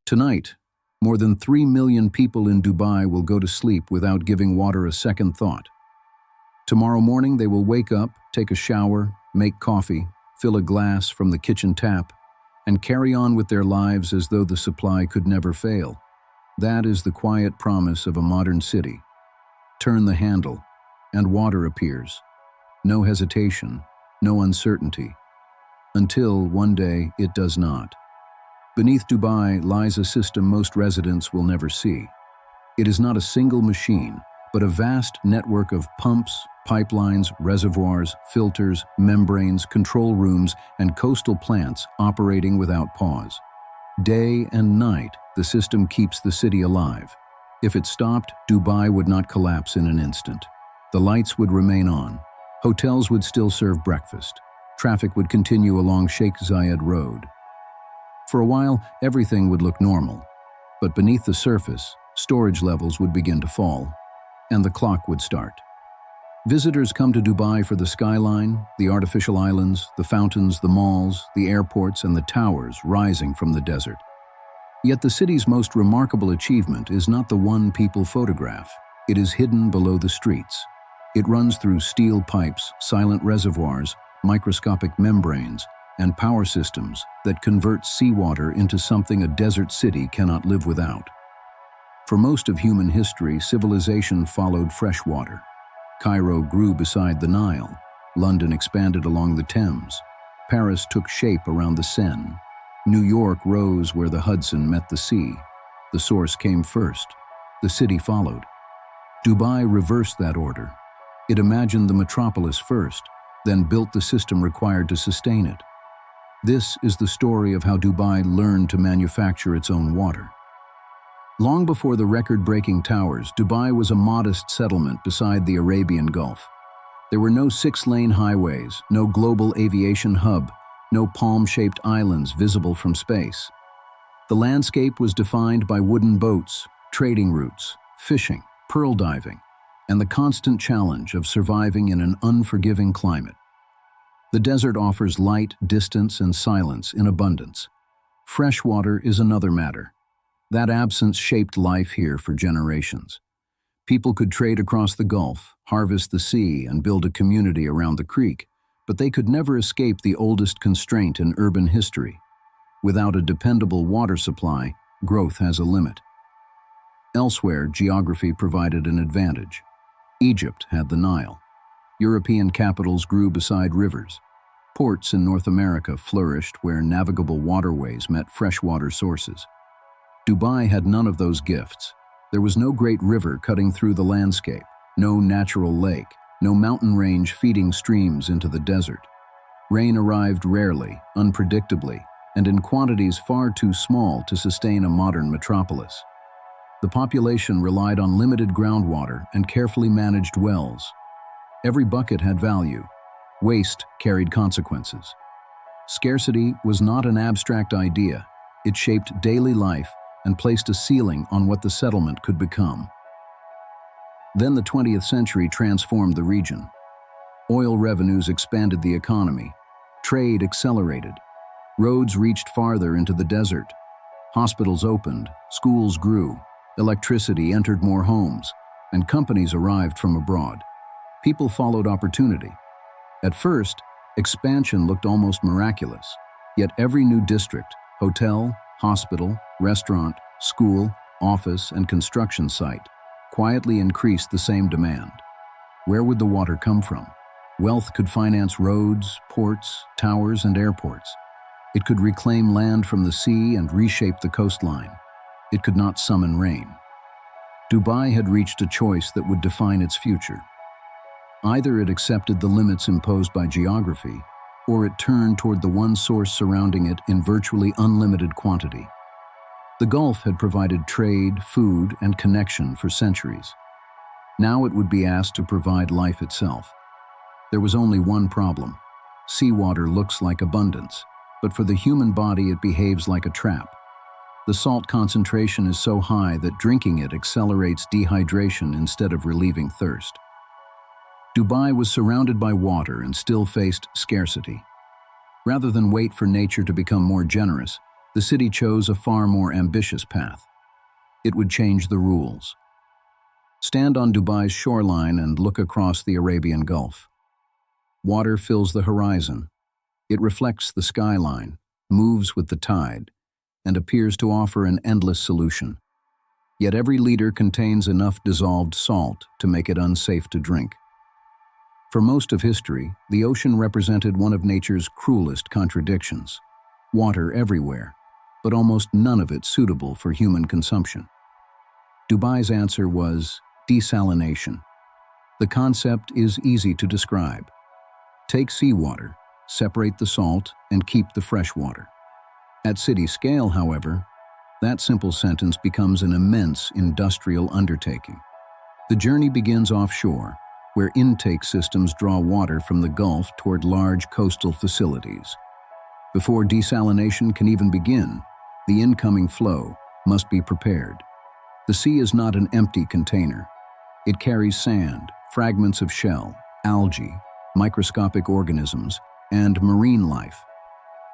Tonight, more than 3 million people in Dubai will go to sleep without giving water a second thought. Tomorrow morning they will wake up, take a shower, make coffee, fill a glass from the kitchen tap, and carry on with their lives as though the supply could never fail. That is the quiet promise of a modern city. Turn the handle, and water appears. No hesitation, no uncertainty. Until one day it does not. Beneath Dubai lies a system most residents will never see. It is not a single machine, but a vast network of pumps, pipelines, reservoirs, filters, membranes, control rooms, and coastal plants operating without pause. Day and night, the system keeps the city alive. If it stopped, Dubai would not collapse in an instant. The lights would remain on. Hotels would still serve breakfast. Traffic would continue along Sheikh Zayed Road. For a while, everything would look normal. But beneath the surface, storage levels would begin to fall, and the clock would start. Visitors come to Dubai for the skyline, the artificial islands, the fountains, the malls, the airports, and the towers rising from the desert. Yet the city's most remarkable achievement is not the one people photograph. It is hidden below the streets. It runs through steel pipes, silent reservoirs, microscopic membranes, and power systems that convert seawater into something a desert city cannot live without. For most of human history, civilization followed fresh water. Cairo grew beside the Nile. London expanded along the Thames. Paris took shape around the Seine. New York rose where the Hudson met the sea. The source came first. The city followed. Dubai reversed that order. It imagined the metropolis first, then built the system required to sustain it. This is the story of how Dubai learned to manufacture its own water. Long before the record-breaking towers, Dubai was a modest settlement beside the Arabian Gulf. There were no 6-lane highways, no global aviation hub, no palm-shaped islands visible from space. The landscape was defined by wooden boats, trading routes, fishing, pearl diving, and the constant challenge of surviving in an unforgiving climate. The desert offers light, distance, and silence in abundance. Fresh water is another matter. That absence shaped life here for generations. People could trade across the Gulf, harvest the sea, and build a community around the creek, but they could never escape the oldest constraint in urban history. Without a dependable water supply, growth has a limit. Elsewhere, geography provided an advantage. Egypt had the Nile. European capitals grew beside rivers. Ports in North America flourished where navigable waterways met freshwater sources. Dubai had none of those gifts. There was no great river cutting through the landscape, no natural lake, no mountain range feeding streams into the desert. Rain arrived rarely, unpredictably, and in quantities far too small to sustain a modern metropolis. The population relied on limited groundwater and carefully managed wells. Every bucket had value. Waste carried consequences. Scarcity was not an abstract idea. It shaped daily life and placed a ceiling on what the settlement could become. Then the 20th century transformed the region. Oil revenues expanded the economy. Trade accelerated. Roads reached farther into the desert. Hospitals opened, schools grew, electricity entered more homes, and companies arrived from abroad. People followed opportunity. At first, expansion looked almost miraculous, yet every new district, hotel, hospital, restaurant, school, office, and construction site quietly increased the same demand. Where would the water come from? Wealth could finance roads, ports, towers, and airports. It could reclaim land from the sea and reshape the coastline. It could not summon rain. Dubai had reached a choice that would define its future. Either it accepted the limits imposed by geography, or it turned toward the one source surrounding it in virtually unlimited quantity. The Gulf had provided trade, food, and connection for centuries. Now it would be asked to provide life itself. There was only one problem. Seawater looks like abundance, but for the human body it behaves like a trap. The salt concentration is so high that drinking it accelerates dehydration instead of relieving thirst. Dubai was surrounded by water and still faced scarcity. Rather than wait for nature to become more generous, The city chose a far more ambitious path. It would change the rules. Stand on Dubai's shoreline and look across the Arabian Gulf. Water fills the horizon. It reflects the skyline, moves with the tide, and appears to offer an endless solution. Yet every liter contains enough dissolved salt to make it unsafe to drink. For most of history, the ocean represented one of nature's cruelest contradictions. Water everywhere, but almost none of it suitable for human consumption. Dubai's answer was desalination. The concept is easy to describe. Take seawater, separate the salt, and keep the fresh water. At city scale, however, that simple sentence becomes an immense industrial undertaking. The journey begins offshore, where intake systems draw water from the Gulf toward large coastal facilities. Before desalination can even begin, the incoming flow must be prepared. The sea is not an empty container. It carries sand, fragments of shell, algae, microscopic organisms, and marine life.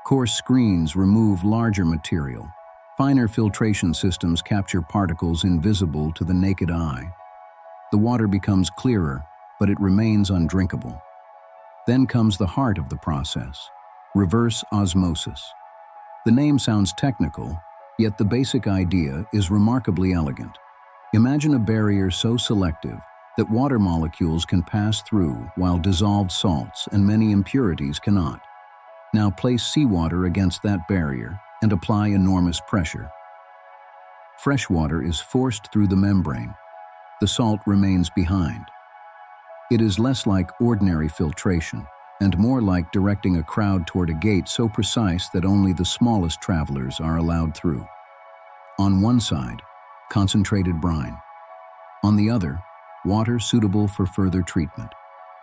Coarse screens remove larger material. Finer filtration systems capture particles invisible to the naked eye. The water becomes clearer, but it remains undrinkable. Then comes the heart of the process: reverse osmosis. The name sounds technical, yet the basic idea is remarkably elegant. Imagine a barrier so selective that water molecules can pass through while dissolved salts and many impurities cannot. Now place seawater against that barrier and apply enormous pressure. Fresh water is forced through the membrane. The salt remains behind. It is less like ordinary filtration and more like directing a crowd toward a gate so precise that only the smallest travelers are allowed through. On one side, concentrated brine. On the other, water suitable for further treatment.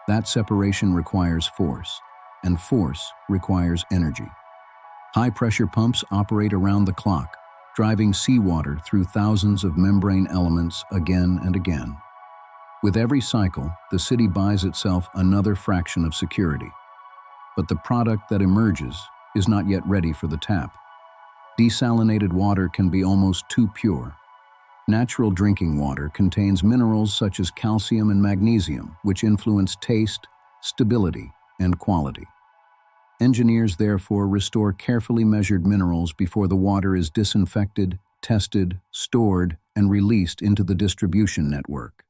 That separation requires force, and force requires energy. High-pressure pumps operate around the clock, driving seawater through thousands of membrane elements again and again. With every cycle, the city buys itself another fraction of security. But the product that emerges is not yet ready for the tap. Desalinated water can be almost too pure. Natural drinking water contains minerals such as calcium and magnesium, which influence taste, stability, and quality. Engineers therefore restore carefully measured minerals before the water is disinfected, tested, stored, and released into the distribution network.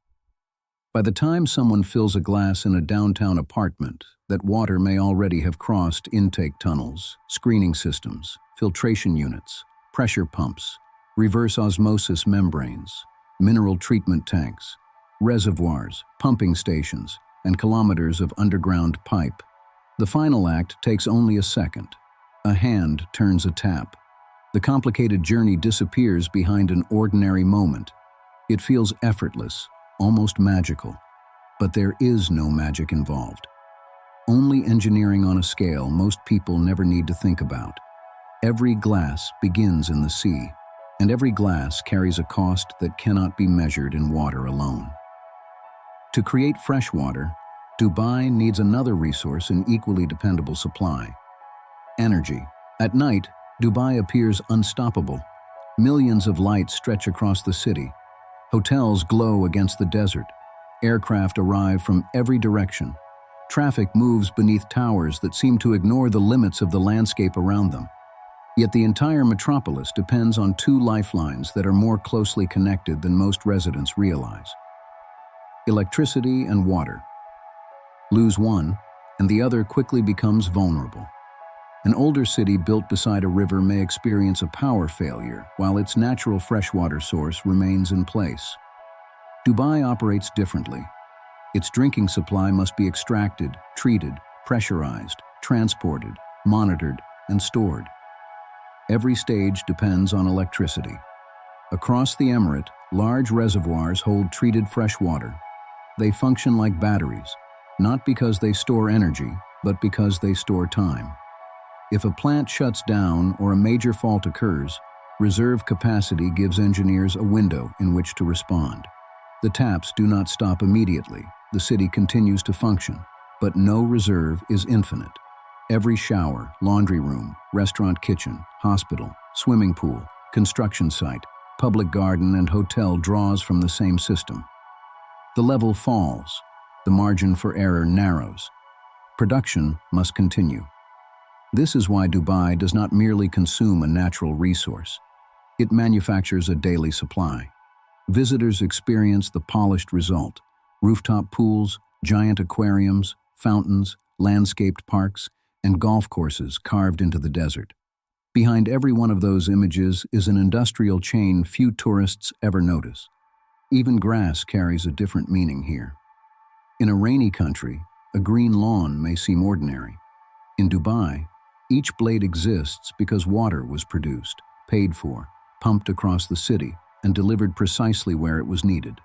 By the time someone fills a glass in a downtown apartment, that water may already have crossed intake tunnels, screening systems, filtration units, pressure pumps, reverse osmosis membranes, mineral treatment tanks, reservoirs, pumping stations, and kilometers of underground pipe. The final act takes only a second. A hand turns a tap. The complicated journey disappears behind an ordinary moment. It feels effortless, almost magical. But there is no magic involved. Only engineering on a scale most people never need to think about. Every glass begins in the sea, and every glass carries a cost that cannot be measured in water alone. To create fresh water, Dubai needs another resource in equally dependable supply: energy. At night, Dubai appears unstoppable. Millions of lights stretch across the city. Hotels glow against the desert. Aircraft arrive from every direction. Traffic moves beneath towers that seem to ignore the limits of the landscape around them. Yet the entire metropolis depends on two lifelines that are more closely connected than most residents realize: electricity and water. Lose one, and the other quickly becomes vulnerable. An older city built beside a river may experience a power failure while its natural freshwater source remains in place. Dubai operates differently. Its drinking supply must be extracted, treated, pressurized, transported, monitored, and stored. Every stage depends on electricity. Across the emirate, large reservoirs hold treated fresh water. They function like batteries, not because they store energy, but because they store time. If a plant shuts down or a major fault occurs, reserve capacity gives engineers a window in which to respond. The taps do not stop immediately. The city continues to function, but no reserve is infinite. Every shower, laundry room, restaurant kitchen, hospital, swimming pool, construction site, public garden, and hotel draws from the same system. The level falls, the margin for error narrows. Production must continue. This is why Dubai does not merely consume a natural resource. It manufactures a daily supply. Visitors experience the polished result: rooftop pools, giant aquariums, fountains, landscaped parks, and golf courses carved into the desert. Behind every one of those images is an industrial chain few tourists ever notice. Even grass carries a different meaning here. In a rainy country, a green lawn may seem ordinary. In Dubai, each blade exists because water was produced, paid for, pumped across the city, and delivered precisely where it was needed.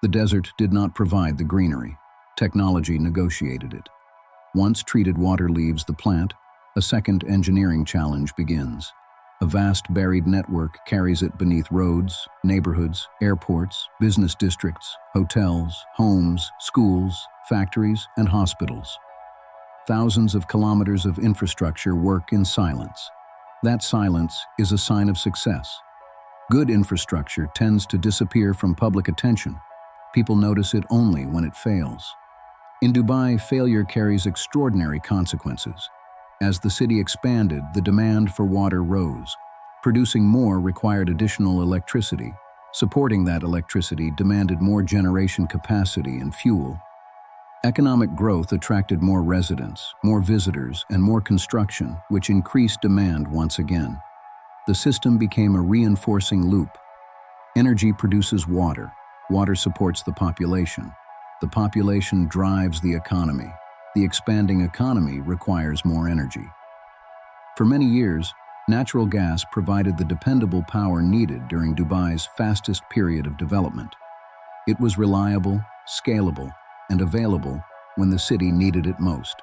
The desert did not provide the greenery. Technology negotiated it. Once treated water leaves the plant, a second engineering challenge begins. A vast buried network carries it beneath roads, neighborhoods, airports, business districts, hotels, homes, schools, factories, and hospitals. Thousands of kilometers of infrastructure work in silence. That silence is a sign of success. Good infrastructure tends to disappear from public attention. People notice it only when it fails. In Dubai, failure carries extraordinary consequences. As the city expanded, the demand for water rose. Producing more required additional electricity. Supporting that electricity demanded more generation capacity and fuel. Economic growth attracted more residents, more visitors, and more construction, which increased demand once again. The system became a reinforcing loop. Energy produces water. Water supports the population. The population drives the economy. The expanding economy requires more energy. For many years, natural gas provided the dependable power needed during Dubai's fastest period of development. It was reliable, scalable, and available when the city needed it most.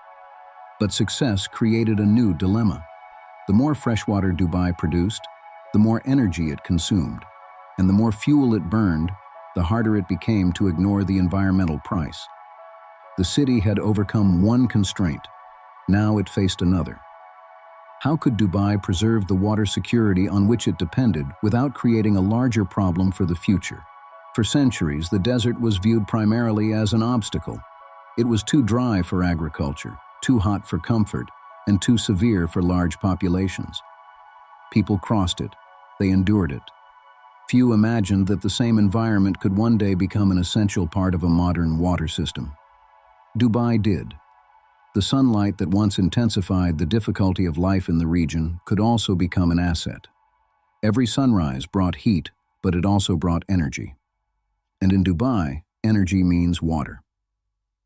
But success created a new dilemma. The more freshwater Dubai produced, the more energy it consumed, and the more fuel it burned, the harder it became to ignore the environmental price. The city had overcome one constraint. Now it faced another. How could Dubai preserve the water security on which it depended without creating a larger problem for the future? For centuries, the desert was viewed primarily as an obstacle. It was too dry for agriculture, too hot for comfort, and too severe for large populations. People crossed it. They endured it. Few imagined that the same environment could one day become an essential part of a modern water system. Dubai did. The sunlight that once intensified the difficulty of life in the region could also become an asset. Every sunrise brought heat, but it also brought energy. And in Dubai, energy means water.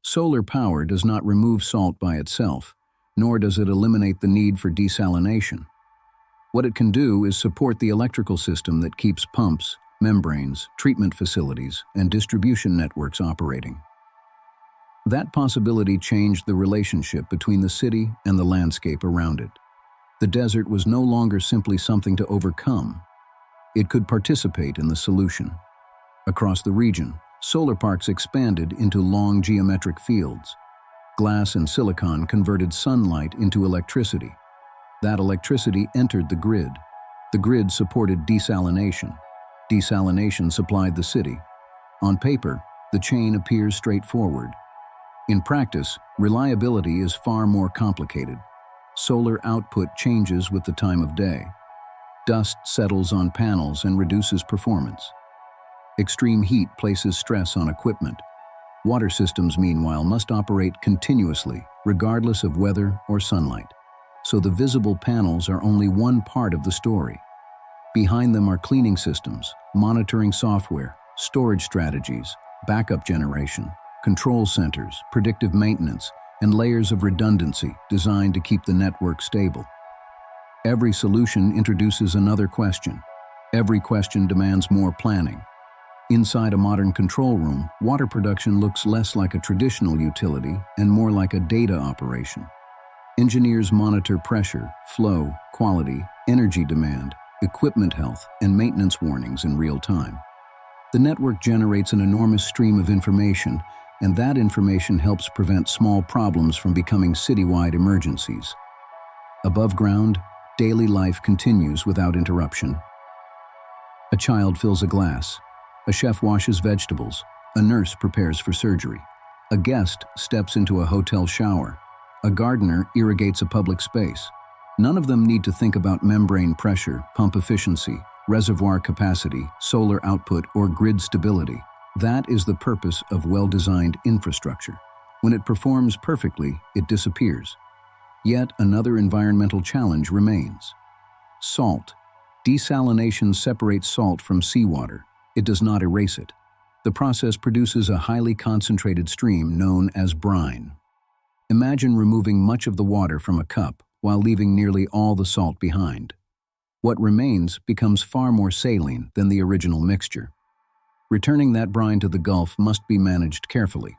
Solar power does not remove salt by itself, nor does it eliminate the need for desalination. What it can do is support the electrical system that keeps pumps, membranes, treatment facilities, and distribution networks operating. That possibility changed the relationship between the city and the landscape around it. The desert was no longer simply something to overcome. It could participate in the solution. Across the region, solar parks expanded into long geometric fields. Glass and silicon converted sunlight into electricity. That electricity entered the grid. The grid supported desalination. Desalination supplied the city. On paper, the chain appears straightforward. In practice, reliability is far more complicated. Solar output changes with the time of day. Dust settles on panels and reduces performance. Extreme heat places stress on equipment. Water systems, meanwhile, must operate continuously, regardless of weather or sunlight. So the visible panels are only one part of the story. Behind them are cleaning systems, monitoring software, storage strategies, backup generation, control centers, predictive maintenance, and layers of redundancy designed to keep the network stable. Every solution introduces another question. Every question demands more planning. Inside a modern control room, water production looks less like a traditional utility and more like a data operation. Engineers monitor pressure, flow, quality, energy demand, equipment health, and maintenance warnings in real time. The network generates an enormous stream of information, and that information helps prevent small problems from becoming citywide emergencies. Above ground, Daily life continues without interruption. A child fills a glass. A chef washes vegetables. A nurse prepares for surgery. A guest steps into a hotel shower. A gardener irrigates a public space. None of them need to think about membrane pressure, pump efficiency, reservoir capacity, solar output, or grid stability. That is the purpose of well-designed infrastructure. When it performs perfectly, it disappears. Yet another environmental challenge remains. Salt. Desalination separates salt from seawater. It does not erase it. The process produces a highly concentrated stream known as brine. Imagine removing much of the water from a cup while leaving nearly all the salt behind. What remains becomes far more saline than the original mixture. Returning that brine to the Gulf must be managed carefully.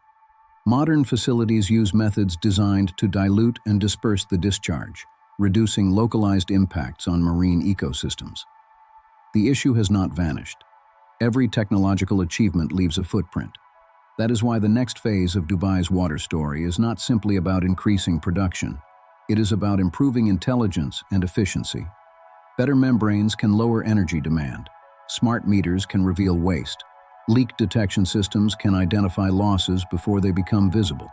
Modern facilities use methods designed to dilute and disperse the discharge, reducing localized impacts on marine ecosystems. The issue has not vanished. Every technological achievement leaves a footprint. That is why the next phase of Dubai's water story is not simply about increasing production. It is about improving intelligence and efficiency. Better membranes can lower energy demand. Smart meters can reveal waste. Leak detection systems can identify losses before they become visible.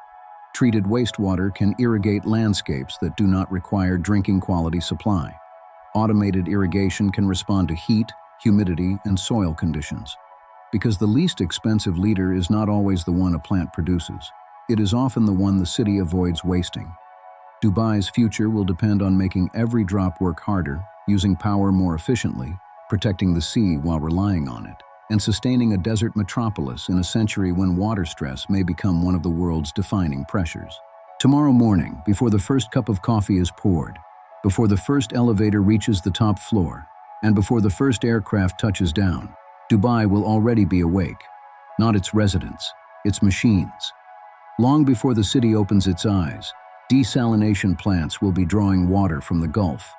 Treated wastewater can irrigate landscapes that do not require drinking quality supply. Automated irrigation can respond to heat, humidity, and soil conditions. Because the least expensive liter is not always the one a plant produces. It is often the one the city avoids wasting. Dubai's future will depend on making every drop work harder, using power more efficiently, protecting the sea while relying on it, and sustaining a desert metropolis in a century when water stress may become one of the world's defining pressures. Tomorrow morning, before the first cup of coffee is poured, before the first elevator reaches the top floor, and before the first aircraft touches down, Dubai will already be awake. Not its residents, its machines. Long before the city opens its eyes, desalination plants will be drawing water from the Gulf.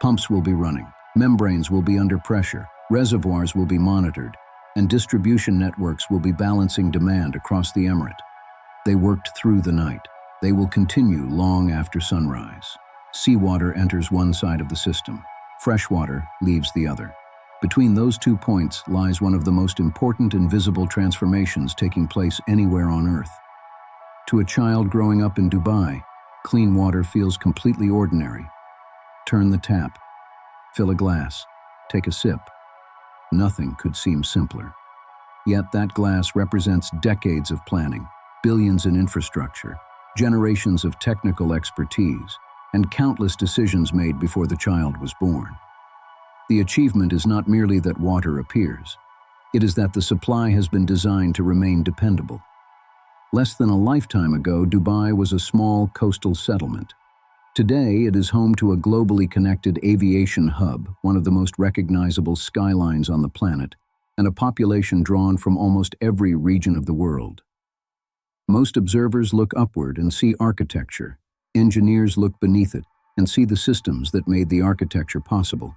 Pumps will be running, membranes will be under pressure, reservoirs will be monitored, and distribution networks will be balancing demand across the emirate. They worked through the night. They will continue long after sunrise. Seawater enters one side of the system. Freshwater leaves the other. Between those 2 points lies one of the most important and visible transformations taking place anywhere on Earth. To a child growing up in Dubai, clean water feels completely ordinary. Turn the tap, fill a glass, take a sip. Nothing could seem simpler. Yet that glass represents decades of planning, billions in infrastructure, generations of technical expertise, and countless decisions made before the child was born. The achievement is not merely that water appears. It is that the supply has been designed to remain dependable. Less than a lifetime ago, Dubai was a small coastal settlement. Today, it is home to a globally connected aviation hub, one of the most recognizable skylines on the planet, and a population drawn from almost every region of the world. Most observers look upward and see architecture. Engineers look beneath it and see the systems that made the architecture possible.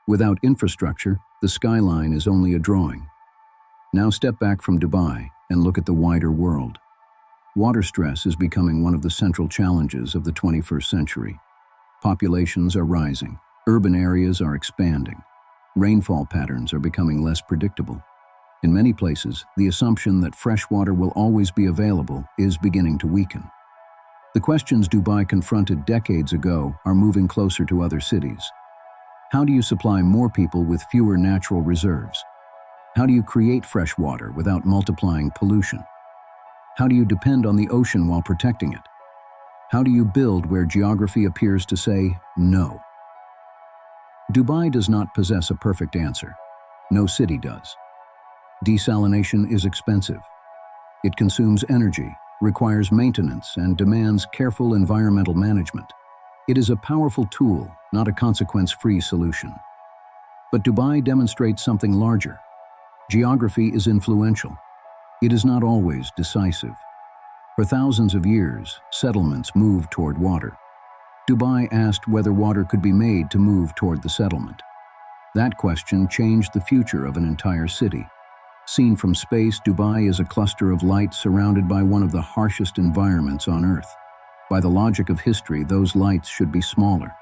Without infrastructure, the skyline is only a drawing. Now step back from Dubai and look at the wider world. Water stress is becoming one of the central challenges of the 21st century. Populations are rising. Urban areas are expanding. Rainfall patterns are becoming less predictable. In many places, the assumption that fresh water will always be available is beginning to weaken. The questions Dubai confronted decades ago are moving closer to other cities. How do you supply more people with fewer natural reserves? How do you create fresh water without multiplying pollution? How do you depend on the ocean while protecting it? How do you build where geography appears to say no? Dubai does not possess a perfect answer. No city does. Desalination is expensive. It consumes energy, requires maintenance, and demands careful environmental management. It is a powerful tool, not a consequence-free solution. But Dubai demonstrates something larger. Geography is influential. It is not always decisive. For thousands of years, settlements moved toward water. Dubai asked whether water could be made to move toward the settlement. That question changed the future of an entire city. Seen from space, Dubai is a cluster of light surrounded by one of the harshest environments on Earth. By the logic of history, those lights should be smaller.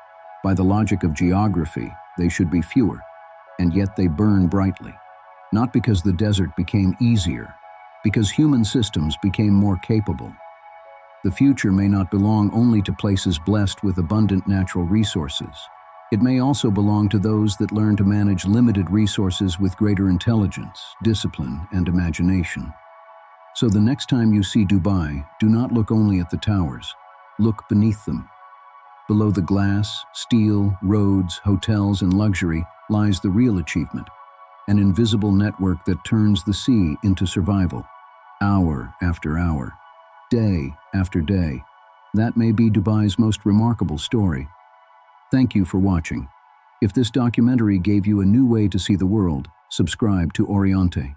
By the logic of geography, they should be fewer, and yet they burn brightly. Not because the desert became easier, because human systems became more capable. The future may not belong only to places blessed with abundant natural resources. It may also belong to those that learn to manage limited resources with greater intelligence, discipline, and imagination. So the next time you see Dubai, do not look only at the towers. Look beneath them. Below the glass, steel, roads, hotels, and luxury lies the real achievement, an invisible network that turns the sea into survival, hour after hour, day after day. That may be Dubai's most remarkable story. Thank you for watching. If this documentary gave you a new way to see the world, subscribe to ORIONTE.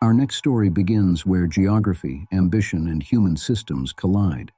Our next story begins where geography, ambition, and human systems collide.